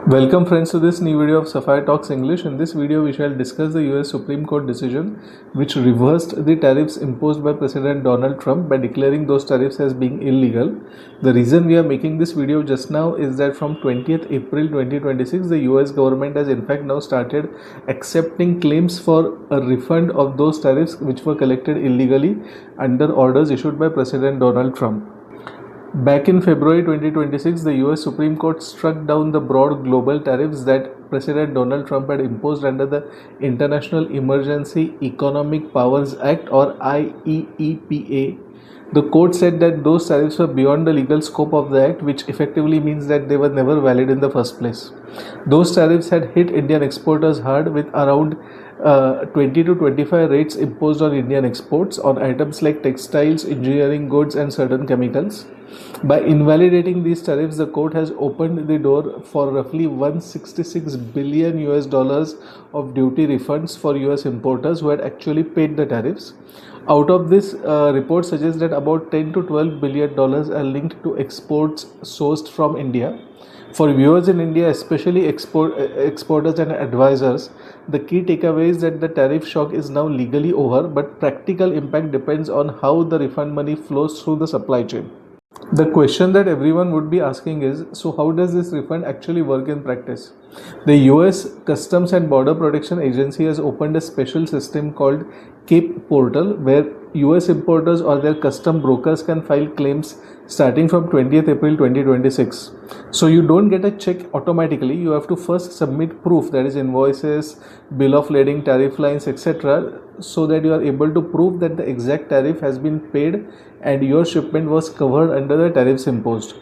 Welcome friends to this new video of Sapphire Talks English. In this video we shall discuss the US Supreme Court decision which reversed the tariffs imposed by President Donald Trump by declaring those tariffs as being illegal. The reason we are making this video just now is that from 20th April 2026 the US government has in fact now started accepting claims for a refund of those tariffs which were collected illegally under orders issued by President Donald Trump. Back in February 2026, the US Supreme Court struck down the broad global tariffs that President Donald Trump had imposed under the International Emergency Economic Powers Act or IEEPA. The court said that those tariffs were beyond the legal scope of the act, which effectively means that they were never valid in the first place. Those tariffs had hit Indian exporters hard with around 20 to 25 rates imposed on Indian exports on items like textiles, engineering goods and certain chemicals. By invalidating these tariffs, the court has opened the door for roughly 166 billion US dollars of duty refunds for US importers who had actually paid the tariffs. Out of this, report suggests that about 10 to 12 billion dollars are linked to exports sourced from India. For viewers in India, especially exporters and advisors, the key takeaway is that the tariff shock is now legally over, but practical impact depends on how the refund money flows through the supply chain. The question that everyone would be asking is, so how does this refund actually work in practice? The US Customs and Border Protection Agency has opened a special system called CAPE portal where US importers or their custom brokers can file claims starting from 20th April 2026. So you don't get a check automatically. You have to first submit proof, that is invoices, bill of lading, tariff lines, etc., so that you are able to prove that the exact tariff has been paid and your shipment was covered under the tariffs imposed.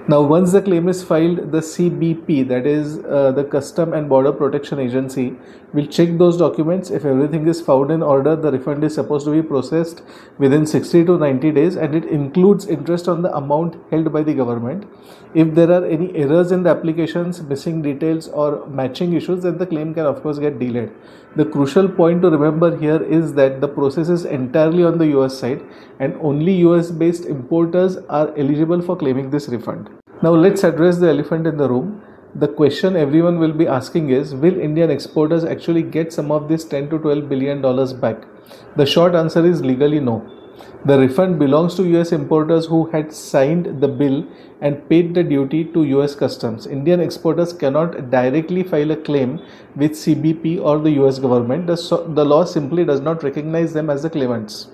Now once the claim is filed, the CBP, that is the Custom and Border Protection Agency, will check those documents. If everything is found in order, the refund is supposed to be processed within 60 to 90 days and it includes interest on the amount held by the government. If there are any errors in the applications, missing details or matching issues, then the claim can of course get delayed. The crucial point to remember here is that the process is entirely on the US side and only US based importers are eligible for claiming this refund. Now let's address the elephant in the room. The question everyone will be asking is, will Indian exporters actually get some of this 10 to 12 billion dollars back? The short answer is legally no. The refund belongs to US importers who had signed the bill and paid the duty to US Customs. Indian exporters cannot directly file a claim with CBP or the US government. The law simply does not recognize them as the claimants.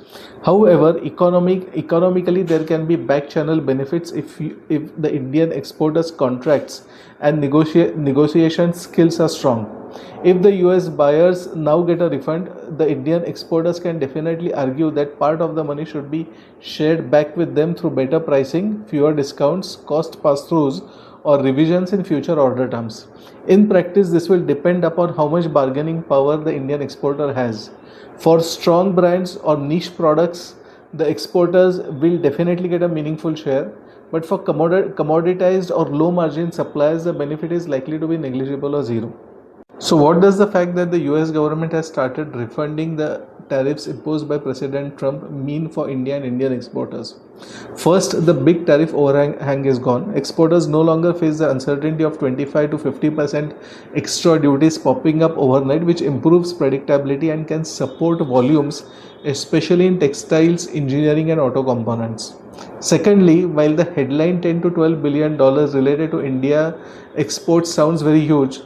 However, economically there can be back channel benefits if the Indian exporters' contracts and negotiation skills are strong. If the US buyers now get a refund, the Indian exporters can definitely argue that part of the money should be shared back with them through better pricing, fewer discounts, cost pass-throughs or revisions in future order terms. In practice, this will depend upon how much bargaining power the Indian exporter has. For strong brands or niche products, the exporters will definitely get a meaningful share. But for commoditized or low margin suppliers, the benefit is likely to be negligible or zero. So what does the fact that the US government has started refunding the tariffs imposed by President Trump mean for India and Indian exporters? First, the big tariff overhang is gone. Exporters no longer face the uncertainty of 25 to 50% extra duties popping up overnight, which improves predictability and can support volumes, especially in textiles, engineering and auto components. Secondly, while the headline 10 to 12 billion dollars related to India exports sounds very huge,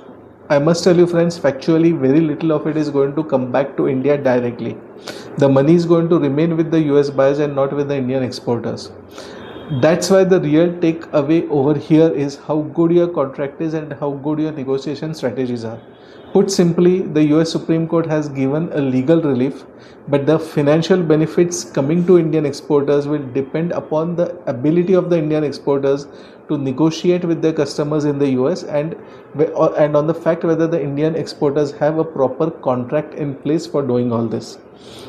I must tell you friends, factually very little of it is going to come back to India directly. The money is going to remain with the US buyers and not with the Indian exporters. That's why the real takeaway over here is how good your contract is and how good your negotiation strategies are. Put simply, the US Supreme Court has given a legal relief, but the financial benefits coming to Indian exporters will depend upon the ability of the Indian exporters to negotiate with their customers in the US and on the fact whether the Indian exporters have a proper contract in place for doing all this.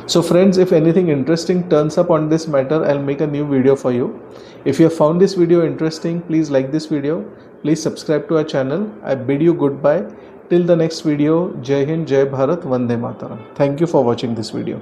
So friends, if anything interesting turns up on this matter, I'll make a new video for you. If you have found this video interesting, please like this video. Please subscribe to our channel. I bid you goodbye. Till the next video, Jai Hind, Jai Bharat, Vande Mataram. Thank you for watching this video.